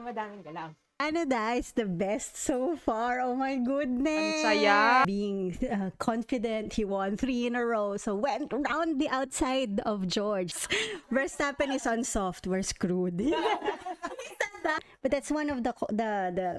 madaming galaw. Canada is the best so far. Oh my goodness. Ang saya. Being confident, he won 3 in a row. So went round the outside of George. Verstappen is on soft. We're screwed. But that's one of the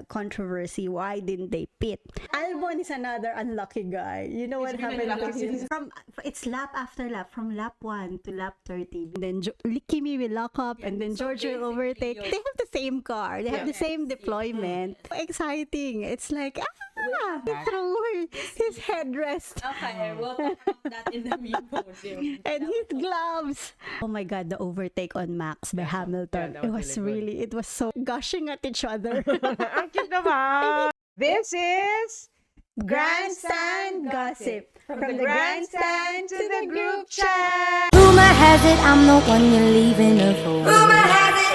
controversy. Why didn't they pit? Albon is another unlucky guy. You know what happened to him? It's lap after lap, from lap 1 to lap 30. And then Kimi will lock up, and then George will overtake. They have the same car. They have the same deployment. Exciting. It's like, he threw his headrest. Okay, we'll talk about that in the main podium. And his gloves. Oh my God, the overtake on Max by Hamilton. that was really it was so gushing at each other. Ang cute naman. This is Grandstand Gossip. From the grandstand to the group chat. Rumor has it I'm the one you're leaving her for. Rumor has it.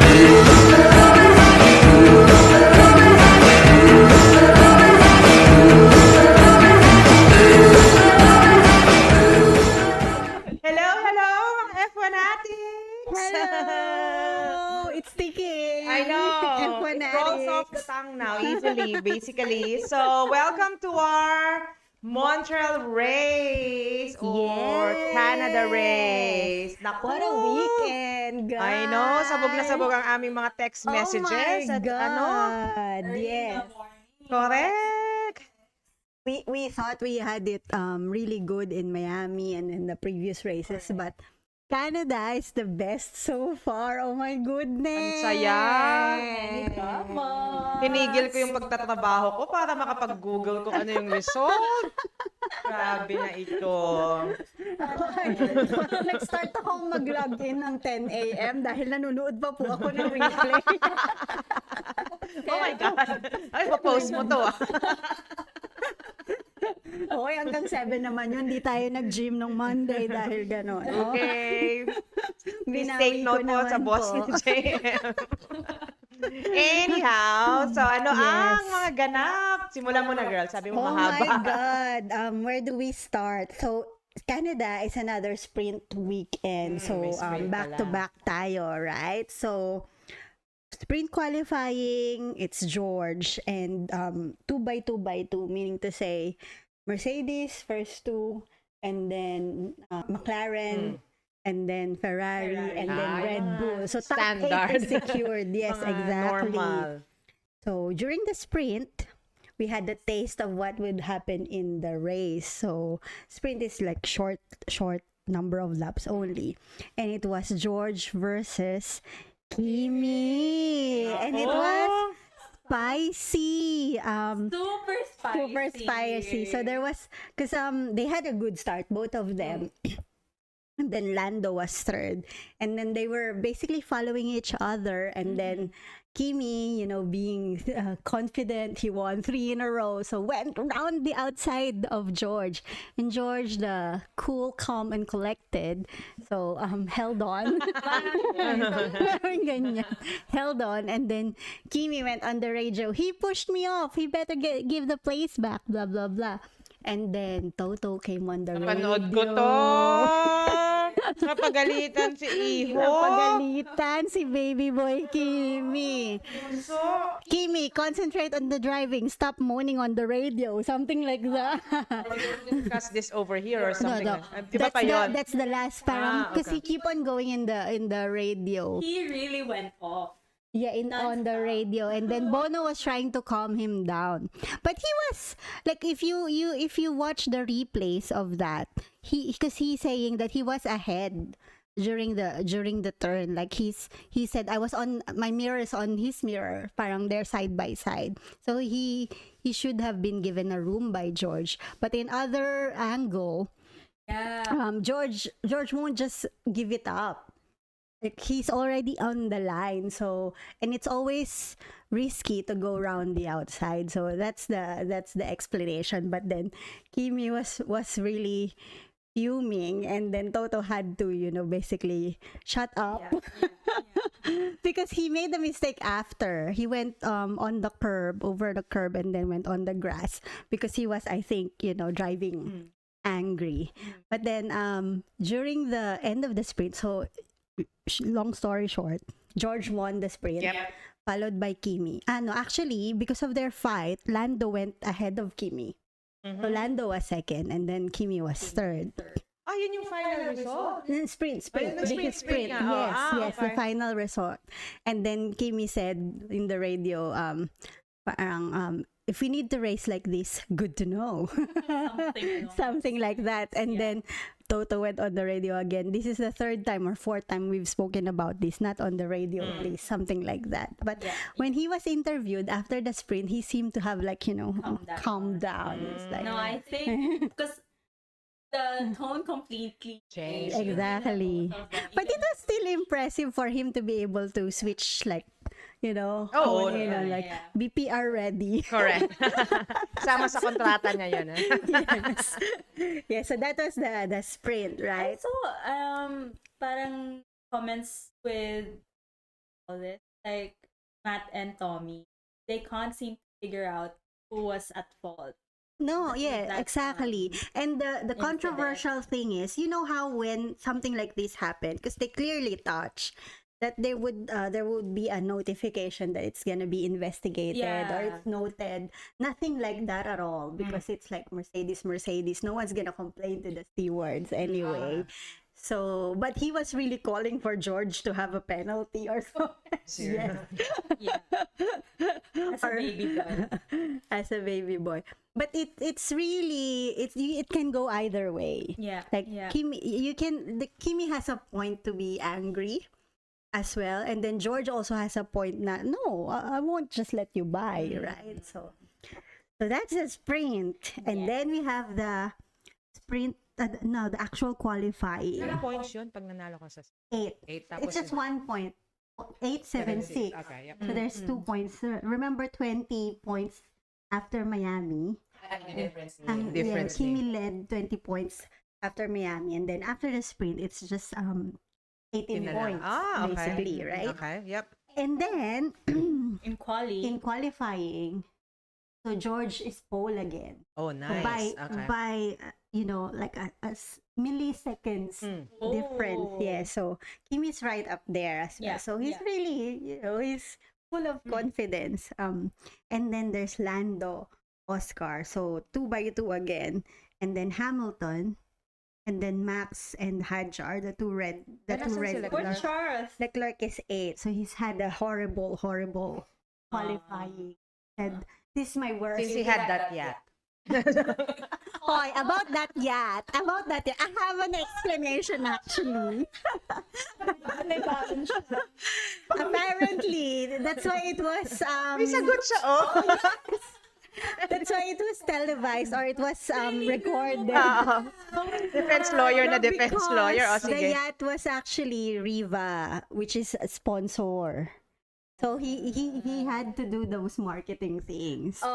Hello, mga F1 addicts. Hello! It's sticking. I know. F1 It rolls off the addicts. tongue now easily, basically. So, welcome to our Montreal race or Yes. Canada race. Naku. What a weekend, guys. I know, sabog na sabog ang aming mga text messages. Oh my at God. Yes. Correct. We thought we had it really good in Miami and in the previous races, but Canada is the best so far. Oh my goodness. Ang saya. Drama. Tinigil ko yung pagtatrabaho ko para makapag-google kung ano yung result. Grabe na ito. Nag-start akong mag-login ng 10 a.m. dahil nanonood pa po ako ng replay. Oh my God. Ay, pa-post mo to ah. Okay, hanggang 7 naman yun. Di tayo nag-gym nung Monday dahil gano'n. Okay. Please Binawi take note ko po sa naman boss po. ni JM. Anyhow, so ano ang mga ganap? Simulan mo na, girl. Sabi mo Oh mahaba. my God. Where do we start? So, Canada is another sprint weekend. So, may sprint back-to-back tayo, right? So, sprint qualifying, it's George. And 2x2x2, meaning to say, Mercedes, first 2, and then McLaren, and then Ferrari, and then Red Bull. So, top 8 Standard. is secured. Yes, Mga exactly. Normal. So, during the sprint, we had the taste of what would happen in the race. So, sprint is like short number of laps only. And it was George versus Kimi. And it was spicy. Super spicy. Super spicy. So there was, because they had a good start, both of them. And then Lando was third. And then they were basically following each other. And then Kimi, being confident, he won 3 in a row. So went round the outside of George. And George, the cool, calm, and collected, so held on. Parang ganyan. Held on. And then Kimi went on the radio. He pushed me off. He better give the place back. Blah, blah, blah. And then Toto came on the radio. Napanood ko to. Napagalitan si Iho. Napagalitan si baby boy Kimi. So, Kimi, concentrate on the driving. Stop moaning on the radio. Something like that. discuss this over here or something. No. Di ba pa yun? That's the last parang, because okay. he keep on going in the radio. He really went off. Yeah, on the radio, and then Bono was trying to calm him down, but he was like, if you watch the replays of that, because he's saying that he was ahead during the turn, like he said, I was on my mirror is on his mirror, parang they're side by side, so he should have been given a room by George, but in other angle, George won't just give it up. Like, he's already on the line, so, and it's always risky to go around the outside, so that's the explanation. But then Kimi was really fuming, and then Toto had to basically shut up. Because he made a mistake after he went on the curb, over the curb, and then went on the grass, because he was, I think, driving angry. But then during the end of the sprint, so long story short, George won the sprint. Yep. followed by Kimi. No, actually, because of their fight, Lando went ahead of Kimi. So Lando was second, and then Kimi was third. Yun yung final result. Sprint. the sprint nga. Yes, the Okay. final result. And then Kimi said in the radio, parang, if we need to race like this, good to know. Something like that. And then Toto went on the radio again. This is the third time or fourth time we've spoken about this, not on the radio, please. Something like that. But when he was interviewed after the sprint, he seemed to have like, calm down. It's like, No, I think because the tone completely changed. Exactly. But it was still impressive for him to be able to switch like, like yeah. BPR ready. Correct. Sama sa kontrata niya yun. Yes. Yeah, so that was the sprint, right? Also, parang comments with all this, like Matt and Tommy, they can't seem to figure out who was at fault. No, yeah, That's, exactly. And the controversial thing is, you know how when something like this happened, because they clearly touch that there would be a notification that it's gonna be investigated or it's noted. Nothing like that at all, because it's like Mercedes. No one's gonna complain to the stewards anyway. So, but he was really calling for George to have a penalty or something. Yes. Yeah. As a baby boy. As a baby boy. But it's really it can go either way. Yeah. Like yeah. Kimi has a point to be angry as well, and then George also has a point na no, I won't just let you buy, right? So that's a sprint, and then we have the sprint. No, the actual qualifying. Ilang points yun pag nanalo ka sa 8. 8? Tapos It's just 1 point. 8, 7, 6. Okay, yep. So there's 2 points. Remember 20 points after Miami. Difference Kimi led 20 points after Miami, and then after the sprint, it's just 18 points okay. basically, right? Okay, yep. And then In qualifying, so George is pole again. Oh, nice. By like a milliseconds difference. Oh. Yeah, so Kimi's right up there as well. Yeah, So he's really, he's full of confidence. And then there's Lando, Oscar. So 2x2 again. And then Hamilton. And then Max and Hadjar, the two red. Poor Charles. Leclerc is 8. So he's had a horrible qualifying. And this is my worst. Since he had that yacht. Hoy, about that yacht. I have an explanation actually. Apparently, that's why it was May sagot siya, oh. that's why it was televised or it was recorded. Defense lawyer na defense Because lawyer. O, the sige. yacht was actually Riva, which is a sponsor. So he had to do those marketing things. Okay.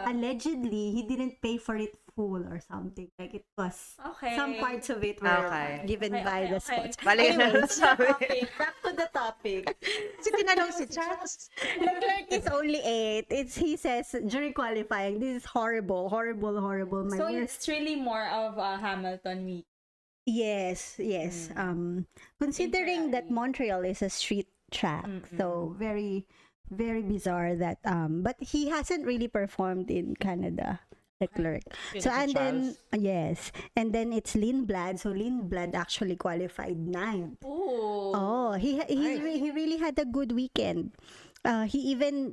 Allegedly, he didn't pay for it full or something. Like it was Okay. some parts of it were given Okay, by okay, the okay. sponsor. Balik na Anyway, sabi. back to the topic. Kasi tinanong si Charles. Leclerc is only 8. He says during qualifying, this is horrible. My So worst. it's really more of a Hamilton week. Yes. Considering that Montreal is a street track, so very, very bizarre that but he hasn't really performed in Canada, Leclerc. So and then and then it's Lindblad. So Lindblad actually qualified 9th. Oh. He really had a good weekend. He even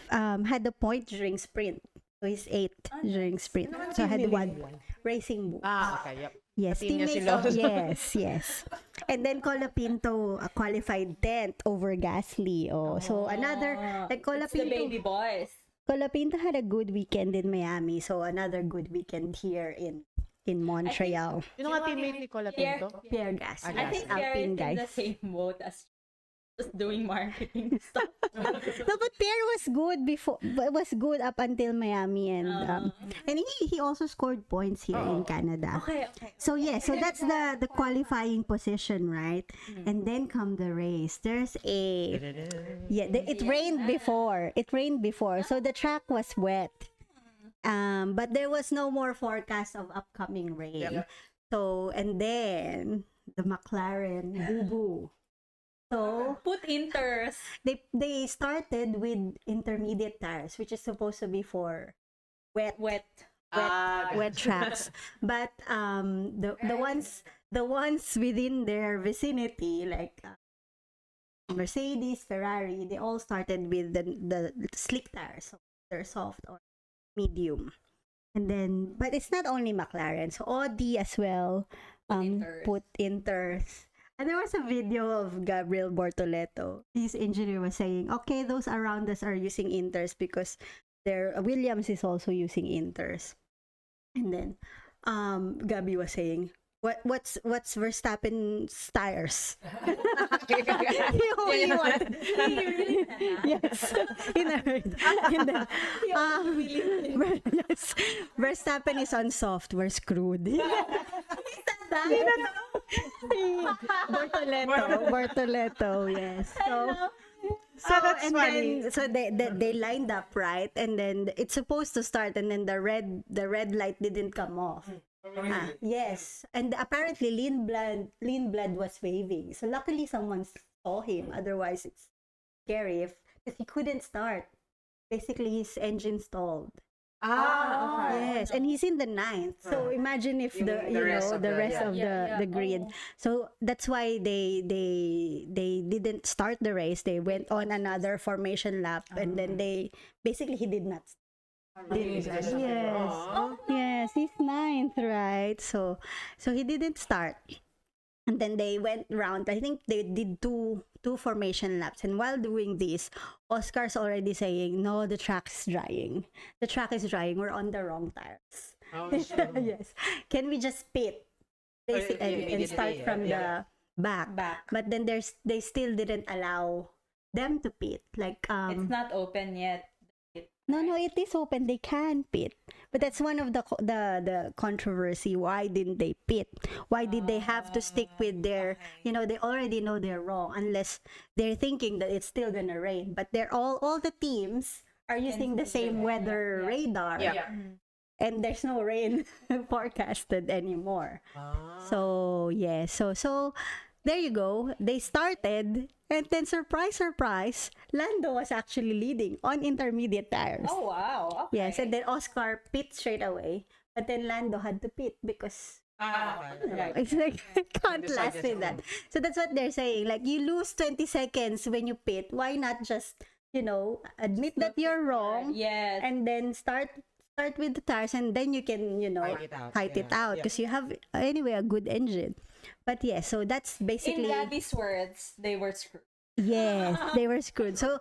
had a point during sprint. So he's 8th during sprint. So had one Racing Bull. Okay, yep. Yes, Pati niya si teammates. Lolo. Yes. And then Colapinto qualified 10th over Gasly. So another like It's the baby Colapinto. boys. Colapinto had a good weekend in Miami. So another good weekend here in Montreal. Sino nga teammate ni Cola Pinto? Pierre Gasly. I think they're Alpine in the guys. same boat as just doing marketing stuff. No, but Pierre was good before. Was good up until Miami, and he also scored points here in Canada. Okay. So so that's the qualifying position, right? And then come the race. There's it rained before. So the track was wet. But there was no more forecast of upcoming rain. Yep. So and then the McLaren Booboo So Put inters. they started with intermediate tires, which is supposed to be for wet wet tracks. But the ones within their vicinity, like Mercedes, Ferrari, they all started with the slick tires. So they're soft or medium. And then, but it's not only McLaren. So Audi as well put inters. And there was a video of Gabriel Bortoleto. His engineer was saying, okay, those around us are using inters because their Williams is also using inters. And then Gabi was saying, what's Verstappen's tires? He wanted. Yes, in a hurry. And then, yes, Verstappen is on soft. We're screwed. Bortoleto, yes. So that's and funny. then so they lined up right, and then it's supposed to start, and then the red light didn't come off. Yes, and apparently Lindblad was waving. So luckily someone saw him. Otherwise, it's scary because he couldn't start. Basically, his engine stalled. Okay. Yes, and he's in the ninth. So imagine if the rest of the grid. So that's why they didn't start the race. They went on another formation lap, and then he did not. Yes, yes, he's ninth, right? So he didn't start. And then they went round. I think they did two formation laps. And while doing this, Oscar's already saying, no, the track is drying. The track is drying. We're on the wrong tires. Yes. Can we just pit? Basically, and start from the back. But then they still didn't allow them to pit. Like It's not open yet. No, it is open. They can pit, but that's one of the controversy. Why didn't they pit? Why did they have to stick with their? They already know they're wrong, unless they're thinking that it's still gonna rain. But they're all the teams are using the same weather radar, and there's no rain forecasted anymore. So so there you go. They started. And then, surprise, Lando was actually leading on intermediate tires. Oh, wow. Okay. Yes, and then Oscar pit straight away. But then Lando had to pit because it's like, I can't last with that. So that's what they're saying. Like, you lose 20 seconds when you pit. Why not just, admit that you're wrong? Yes. And then start with the tires, and then you can, fight it out. Because you have, anyway, a good engine. But yeah, so that's basically... In Gabby's words, they were screwed. Yes, they were screwed. So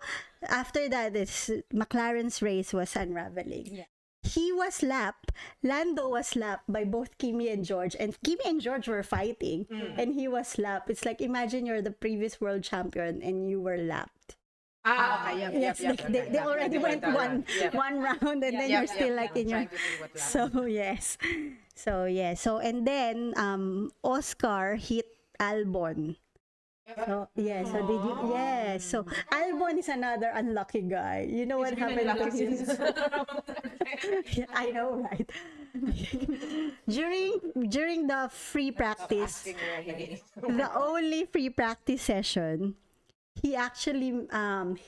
after that, McLaren's race was unraveling. Yeah. He was lapped. Lando was lapped by both Kimi and George. And Kimi and George were fighting. And he was lapped. It's like, imagine you're the previous world champion and you were lapped. Okay. Yes, they already went one round, and then you're still like in your... So yes. So and then Oscar hit Albon. So so did you? Yes. So Albon is another unlucky guy. You know what happened to him? I know, right? during the free practice, the only free practice session, he actually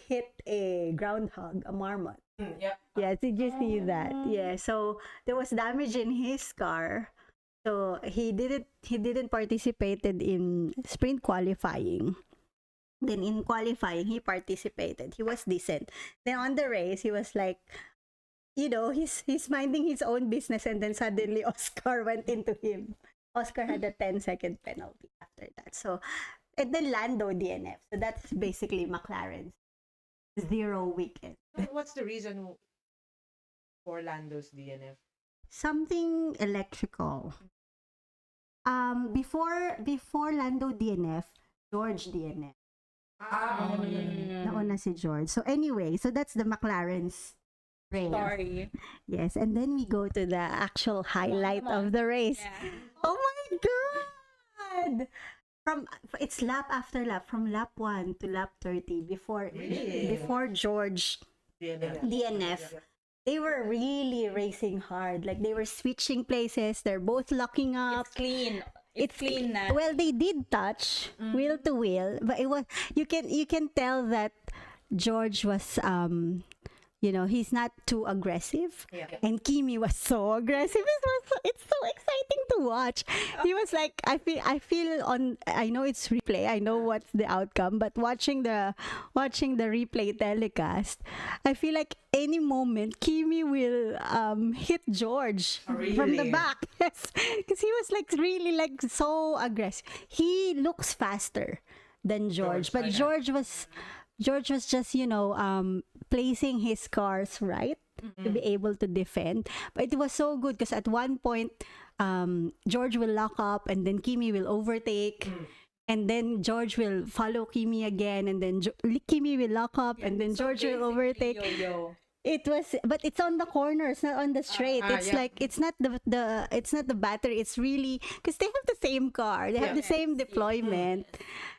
hit a groundhog, a marmot. Yes, did you see that? Yeah, so there was damage in his car. So he didn't participated in sprint qualifying. Then in qualifying, he participated. He was decent. Then on the race, he was like, he's minding his own business, and then suddenly Oscar went into him. Oscar had a 10-second penalty after that. So, and then Lando DNF. So that's basically McLaren's 0 weekend. What's the reason for Lando's DNF? Something electrical. Before Lando DNF, George DNF. Nauna si George. So anyway, so that's the McLaren's race. Sorry. Yes, and then we go to the actual highlight of the race. Yeah. Oh my God! It's lap after lap, from lap 1 to lap 30 before George DNF. They were really racing hard. Like, they were switching places. They're both locking up. It's clean. It's clean na. Well, they did touch wheel to wheel, but it was you can tell that George was he's not too aggressive, and Kimi was so aggressive. It's so exciting to watch. He was like, I feel I know it's replay, I know what's the outcome, but watching the replay telecast, I feel like any moment Kimi will hit George from the back. Yes, because he was like really like so aggressive. He looks faster than George, but George was just placing his cars right to be able to defend. But it was so good because at one point George will lock up and then Kimi will overtake, and then George will follow Kimi again, and then Kimi will lock up, and then George will overtake. Yo-yo. But it's on the corners, not on the straight. It's like it's not the battery. It's really because they have the same car, they have the same deployment.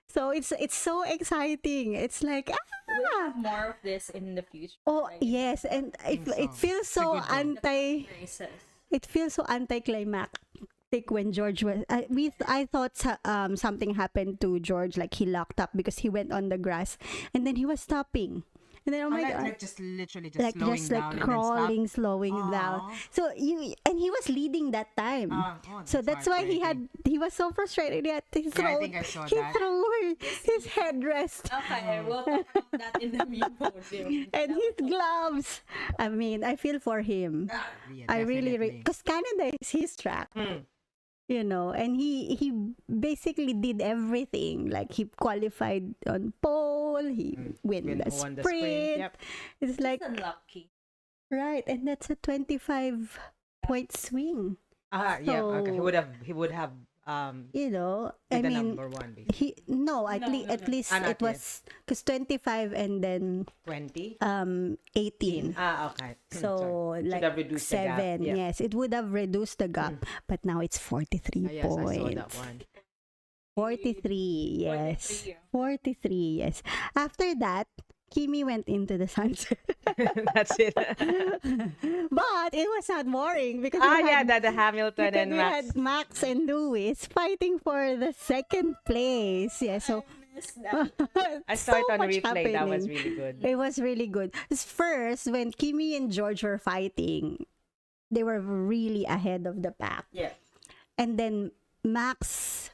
So it's so exciting. It's like We'll have more of this in the future. oh right? yes, and it feels so Races. it feels so anticlimactic when George was. I thought something happened to George, like he locked up because he went on the grass, and then he was stopping. And then Like just literally just like slowing just down like and then crawling, stop. slowing down. So he was leading that time. So that's why he was so frustrated. He Yeah, I think I saw he that. threw his headrest Okay, we'll talk about that in the meme podium. and his gloves. I mean, I feel for him. Yeah, I really, definitely. because Canada is his track. And he basically did everything. Like he qualified on pole, he won the won the sprint, sprint. yep. It's like It's unlucky. right, and that's a 25-point swing. Yeah, okay. He would have You know, be I the mean, number one basically. he no, at No, least no, at no. least Not it yet. was because 25 and then 20. 18. Okay. So Sorry. Should like have reduced the gap, 7, yeah. yes, it would have reduced the gap, but now it's 43 Yes, I saw points. that one. 43, yes. 43, 43, yes. After that, Kimi went into the sunset. That's it. But it was not boring because the Hamilton because and we Max. had Max and Lewis fighting for the second place. Yeah, so I saw it so on much replay. That was happening. really good. It was really good. 'Cause first, when Kimi and George were fighting, they were really ahead of the pack. Yeah. And then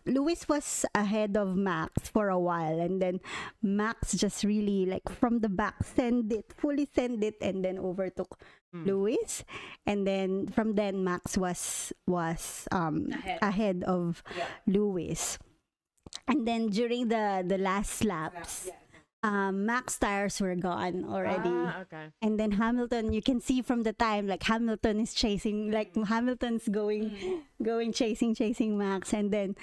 Lewis was ahead of Max for a while, and then Max just really like from the back fully send it, and then overtook Lewis, and then from then Max was ahead of Lewis, and then during the last laps, Max tires were gone already. Okay. And then Hamilton, you can see from the time, like Hamilton is chasing, like Hamilton's going chasing Max, and then,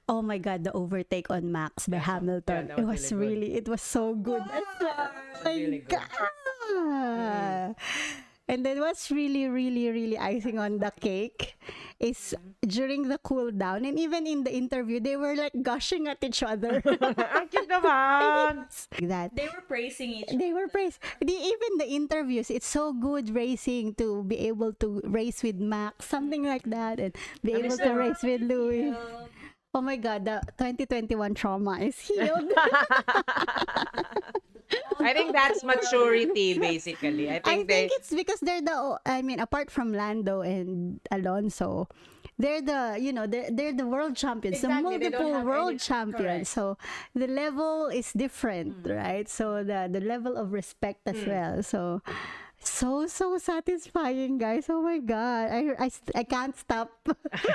oh my God, the overtake on Max by Hamilton. that It was was really it was so good. Oh my really good. God. And then what's really, really, really icing on the cake is during the cool down, and even in the interview, they were like gushing at each other. Ang cute naman. Like that. They were praising each They were praised. Even the interviews, it's so good racing to be able to race with Max, something like that, and be able to race with Louis. Oh my God, the 2021 trauma is healed. I think that's maturity, basically. I I think think it's because they're apart from Lando and Alonso, they're the world champions, Exactly, they the don't multiple have world any- champions. So the level is different, right? So the level of respect as well. So satisfying, guys. Oh my God, I can't stop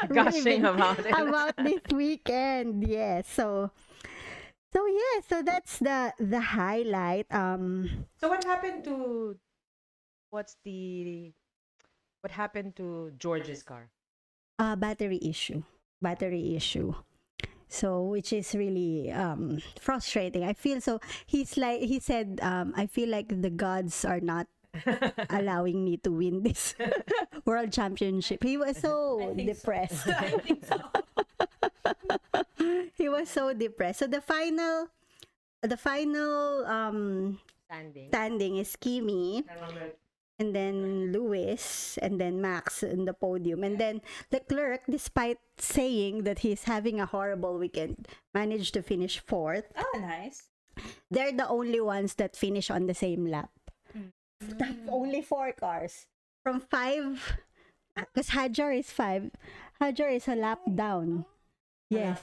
gushing raving about it. about this weekend. Yes, so that's the highlight. So what happened to what happened to George's car? Battery issue. So which is really frustrating. I feel so. He said, I feel like the gods are not allowing me to win this world championship. He was so depressed. I think so. He was so depressed. So the final Standing. standing is Kimi and then Lewis, and then Max in the podium. And then Leclerc, despite saying that he's having a horrible weekend, managed to finish fourth. Oh, nice. They're the only ones that finish on the same lap. Only 4 cars. From 5, because Hajar is 5. Hajar is a lap down. Yes.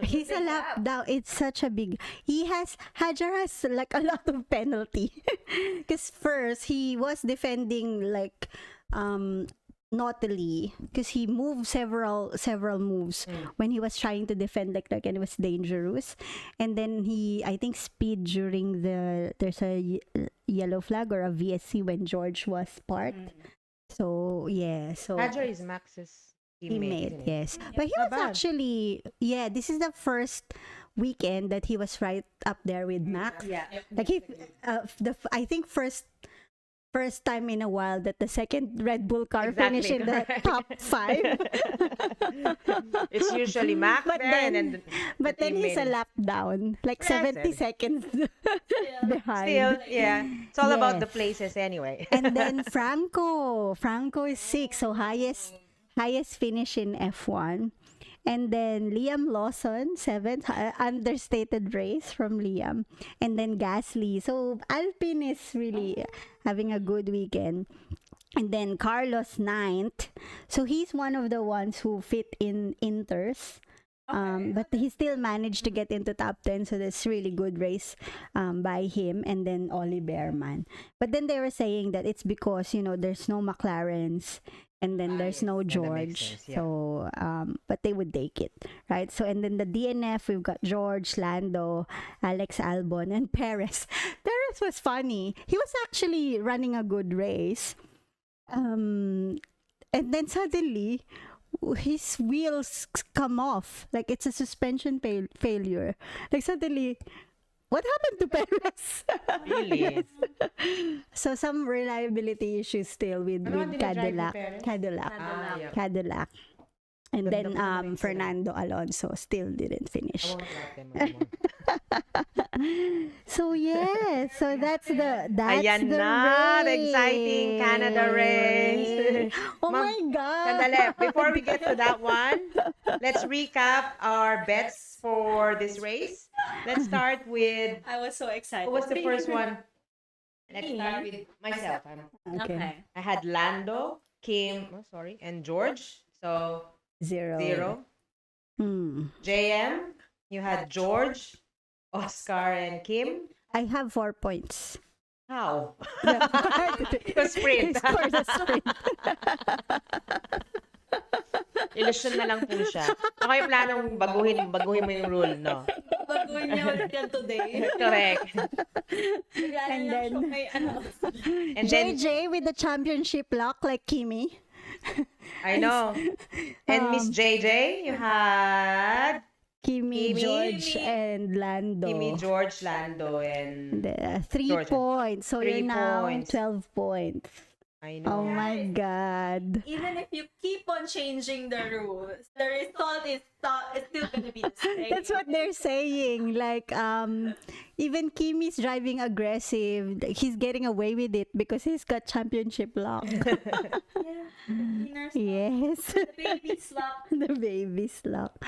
He's a lap down. It's such a big. Hajar has like a lot of penalty. Because first, he was defending like naughtily because he moved several moves when he was trying to defend Leclerc, and it was dangerous. And then I think speed during there's a yellow flag or a VSC when George was parked. So yeah, so Hajar is Max's teammate. Isn't it? yes. But he Not was bad. actually, this is the first weekend that he was right up there with Max. Yeah. Like I think first time in a while that the second Red Bull car Exactly, finished in the correct. top 5. It's usually Max But there, then- and then But then he's a teammate. lap down, like Yeah, 70 seven. seconds behind. Still, yeah. It's all about Yes. the places anyway. And then Franco is 6, so highest finish in F1. And then Liam Lawson, 7th, understated race from Liam. And then Gasly. So Alpine is really having a good weekend. And then Carlos, 9th. So he's one of the ones who fit in Inters. But he still managed to get into top 10, so that's really good race by him. And then Ollie Behrman. But then they were saying that it's because, there's no McLarens, and then there's no that makes George. sense, yeah. So, but they would take it, right? So, and then the DNF, we've got George, Lando, Alex Albon, and Perez. Perez was funny. He was actually running a good race. And then suddenly, his wheels come off. Like it's a suspension failure. Like suddenly, what happened to Perez? Really? So some reliability issues still with Ano ang dinadrive ni Perez? Cadillac. Yeah. Cadillac. And Ganda then po ng race Fernando Alonso still didn't I finish. won't like them anymore. So yeah, so that's the Ayan the na, the race. exciting Canada race. Oh Ma'am, my God. Sandali, before we get to that one, let's recap our bets for this race. Let's start with, I was so excited. who was the first one? Let's start with myself. Okay. I had Lando, Kim, and George. So, 0. JM, you had George, Oscar, and Kim. I have 4 points. How? The sprint. For the sprint. Illusion na lang po siya. Ako yung planong baguhin mo yung rule, no? Baguhin niya ulit yan today. Correct. And then- And then, JJ with the championship lock like Kimi. I know. And Miss JJ, you had Kimi, Kimi. George, and Lando. Kimi, George, Lando, and The 3 George. points. So 3 you're now points. 12 points. I Oh know. my God. Even if you keep on changing the rules, the result is still gonna be the same. That's what they're saying. Like, even Kimi's driving aggressive. He's getting away with it because he's got championship lock. Yeah. Winner's Yes. the baby slap. The baby slap.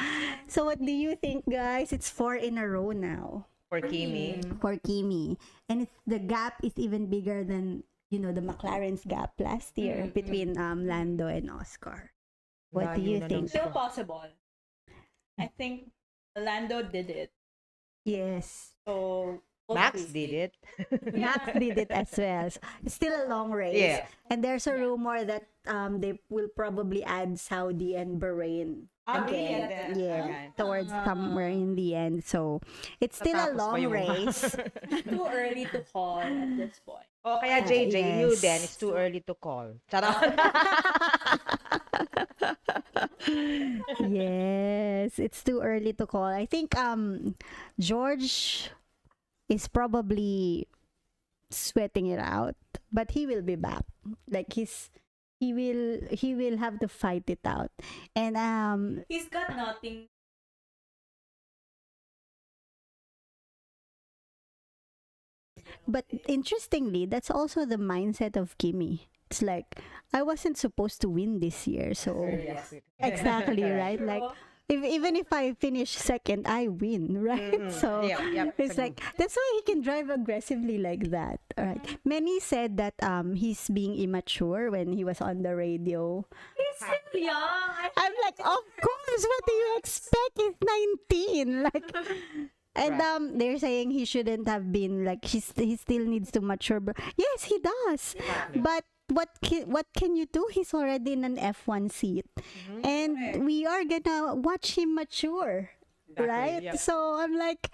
So what do you think, guys? It's 4 in a row now For Kimi. for Kimi. And the gap is even bigger than, the McLaren's gap last year between Lando and Oscar. What do you Layo na think? ng Still possible. I think Lando did it. Yes. So Max did it. Max did it as well. So, it's still a long race. Yeah. And there's a rumor that they will probably add Saudi and Bahrain again. Yeah, towards somewhere in the end. So, it's still a Tatapos pa long yung- race. too early to call at this point. O kaya JJ, you Yes. then, it's too early to call. Charot. Yes, it's too early to call. I think George is probably sweating it out, but he will be back. Like he will have to fight it out. And He's got nothing. But interestingly, that's also the mindset of Kimi. It's like, I wasn't supposed to win this year, so exactly, right? Like, even if I finish second, I win, right? So it's like that's why he can drive aggressively like that. All right. Many said that he's being immature when he was on the radio. He's still young. I'm like, of course, what do you expect? He's 19. Like, and they're saying he shouldn't have been like he still needs to mature. But yes, he does. But what can you do? He's already in an F1 seat, and we are gonna watch him mature, right? Yep. So I'm like,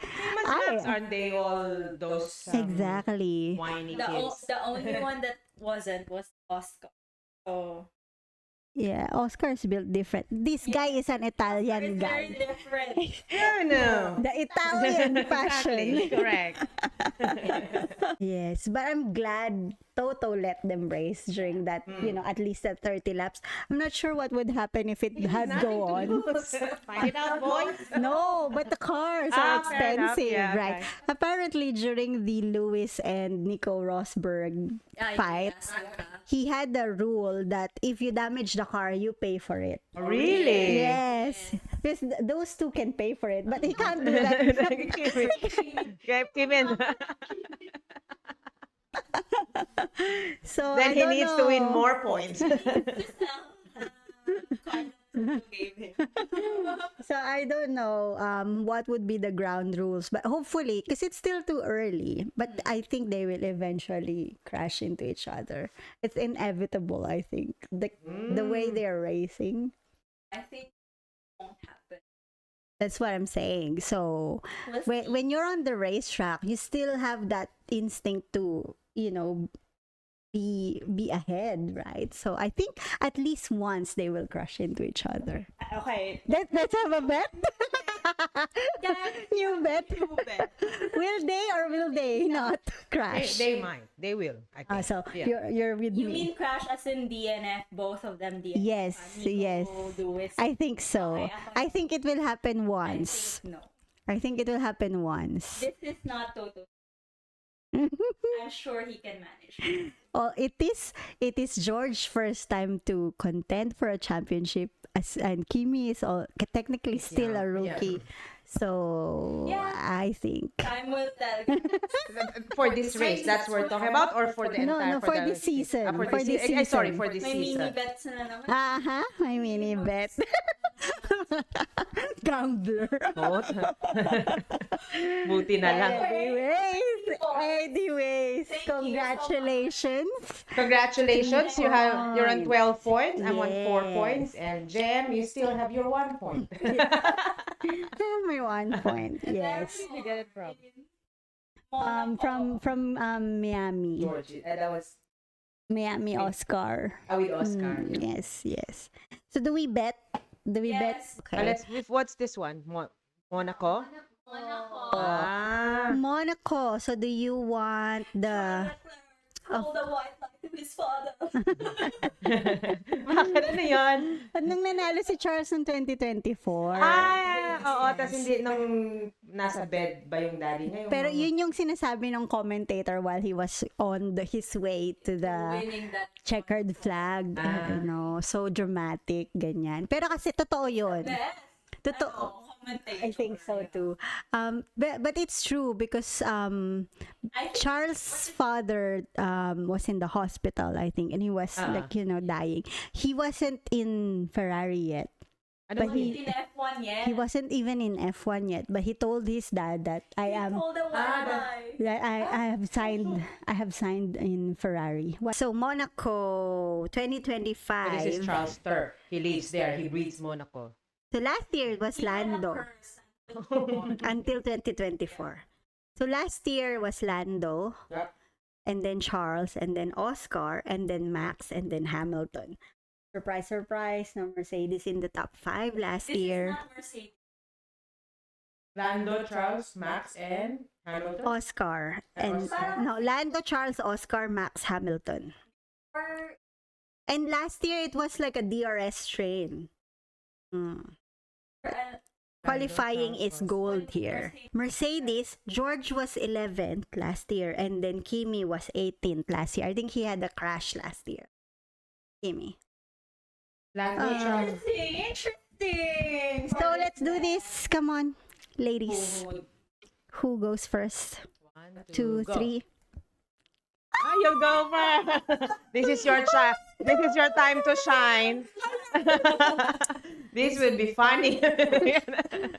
Aren't they all those exactly. whiny The, kids? the only one that wasn't was Oscar. So Yeah, Oscar's built different. This guy is an Italian it's very guy. different. No. The Italian fashion. Exactly. Correct. Yes, but I'm glad Toto let them race during that, at least at 30 laps. I'm not sure what would happen if it had go on. Find it out, boys. No, but the cars are Fair enough. expensive, Yeah, right? okay. Apparently, during the Lewis and Nico Rosberg fight, he had the rule that if you damage the car, you pay for it. Really? Yes, because those two can pay for it, but he can't do that. Keep in. So Then I he don't needs to win know. more points. So I don't know what would be the ground rules, but hopefully, because it's still too early, but I think they will eventually crash into each other. It's inevitable, I think. The way they're racing. I think it won't happen. That's what I'm saying. So when you're on the racetrack, you still have that instinct to, be ahead, right? So I think at least once they will crash into each other. Okay. Let's have a bet. Yeah, You bet. you bet. Will they or will they not crash? They might. They will. I think. So Yeah. you're with You me. mean crash as in DNF, both of them DNF? Yes, Nico, yes. Lewis. I think so. Okay, I think it will happen I once. think no. I think it will happen once. This is not Toto. I'm sure he can manage. Oh, it is George's first time to contend for a championship, and Kimi is technically still a rookie. So Yeah. I think Time will tell. For this race, that's what we're talking about, or for the entire for this season. for this season. Sorry, for this May mini season. bets na naman. my mini bet. Gambler. Buti na lang. Anyways, congratulations. Congratulations, you're on 12 points. I'm on 4 Yes. points, and Jem, you still have your 1 point. I have my 1 point. Yes. You get it from From Miami. George. That was Miami Oscar. with Oscar. Yes. So do we bet? Yes. Okay. What's this one? Monaco? Ah. Monaco. So do you want the Hold the white light to his father. Bakit ano yun? nung nanalo si Charles noong 2024? Oo. Tapos hindi nung nasa bed ba yung daddy niya? Pero yun yung sinasabi ng commentator while he was on his way to the Winning that. checkered flag. So dramatic, ganyan. Pero kasi totoo yun. Best. Totoo. Commentator. I think so too. But it's true because I think Charles' father was in the hospital, I think, and he was dying. He wasn't in Ferrari yet. Ano But in F1 yet. he wasn't even in F1 yet. But he told his dad that I am. Hold the white light. That I have signed in Ferrari. So Monaco 2025. This is Charles Tur. He lives there. He breeds Monaco. So last year it was Lando until 2024. So last year was Lando, Yep. and then Charles, and then Oscar, and then Max, and then Hamilton. Surprise, surprise, no Mercedes in the top 5 last This is year. not Mercedes. Lando, Charles, Max, and Hamilton. Oscar and Lando, Charles, Oscar, Max, Hamilton. Or And last year it was like a DRS train. Qualifying is gold here. Mercedes, George was 11th last year, and then Kimi was 18th last year. I think he had a crash last year. Kimi. Interesting. So let's do this. Come on, ladies. Who goes first? 1, 2, go. 3. You'll go first. This is your time. This is your time to shine. This will be funny.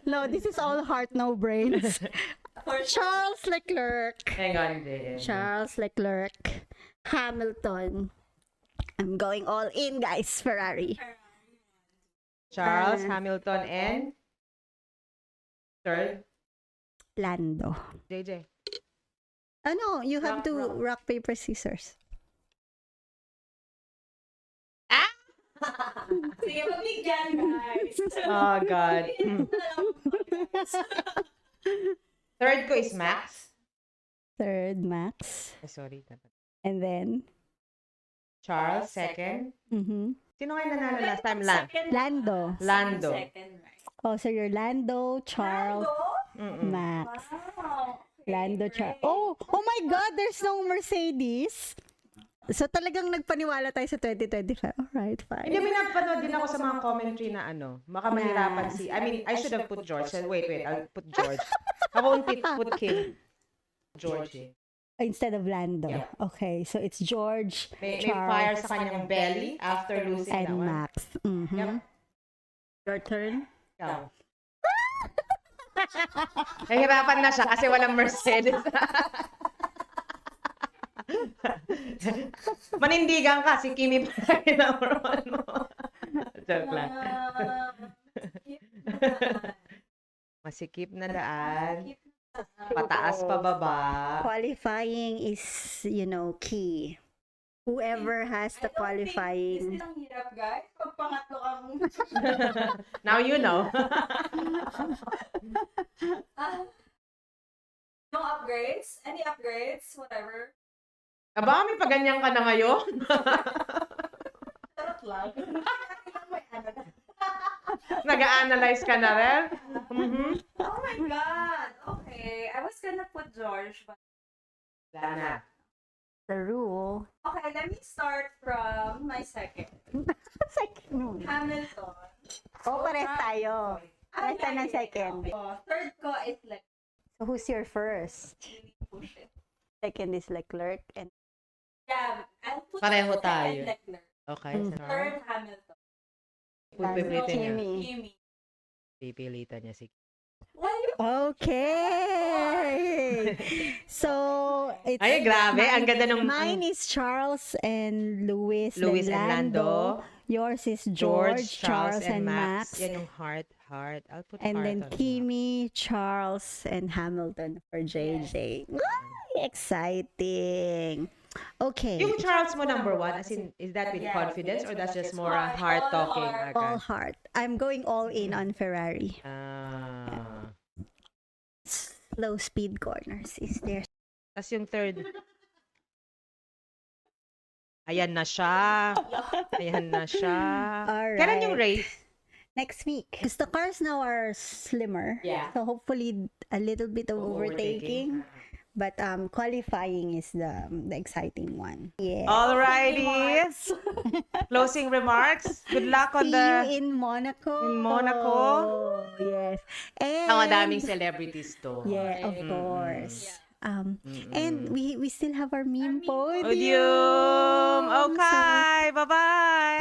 No, this is all heart, no brains. Charles Leclerc. Hang on, din. Charles Leclerc. Hamilton. I'm going all in, guys. Ferrari. Charles, Hamilton, and third, Lando. JJ. Ano, you have to rock, paper, scissors. Sige, mabigyan, guys. Oh, God. Third ko is Max. Third, Max. Sorry. And then? Charles, second. Sino kayo nanalo last time? Lando. Lando. Second, right? Oh, so you're Lando, Charles, Max. Wow. Lando, Charles. Oh my God, there's no Mercedes. So talagang nagpaniwala tayo sa 2025. Alright, fine. Hindi, may napanood din ako sa mga commentary na baka mahirapan si, I should have put George. Wait, I'll put George. I won't put Kim. George eh. Instead of Lando. Yeah. Okay, so it's George, May Charles, fire sa kanyang belly after losing that and one. Max. Yep. Your turn. Ikaw. Nahihirapan na siya kasi walang Mercedes. Manindigan ka, si Kimi pa rin number 1 mo. Joke lang. Masikip na daan. Pataas pa baba. Qualifying is, key. Whoever has the qualifying. This is ang hirap, guys. Pag pangatlo kang... Now you know. No upgrades? Any upgrades? Whatever. Aba, may paganyan ka na ngayon. Sarap lang. May ano na. Nag-a-analyze ka na rin. Oh my God. Okay. I was gonna put George, but... Wala na. The rule. Okay, let me start from my second. Second. Hamilton. Oh, pares tayo. Pares tayo ng second. Third ko is like So who's your first? really push it. Second is Leclerc and Yeah, I'll put Pareho second tayo. Leclerc. Okay. Third, Hamilton. Pipilitan niya. Kimi. Kimi. Pipilitan niya si Okay. So it's Ay, grabe. Ang ganda ng... mine is Charles and Louis Louis then and Lando. Yours is George, George, Charles and Max. Yan yung heart. I'll put And heart then on Kimi, Charles, and Hamilton for JJ. Ay, exciting. Okay. Yung Charles mo number 1, as in, is that with confidence or that's just more heart talking? All heart. I'm going all in on Ferrari. Low speed corners is there. Tapos yung third. Ayan na siya. Ayan na siya. Alright. Kailan yung race? Next week. Because the cars now are slimmer. Yeah. So hopefully a little bit of overtaking. But qualifying is the exciting one. Yeah. Alrighty. Closing remarks. Good luck on See the... you in Monaco. In Monaco. Yes. And Ang daming celebrities to. yeah, of course. And we still have our meme podium. Podium. Okay. Bye-bye.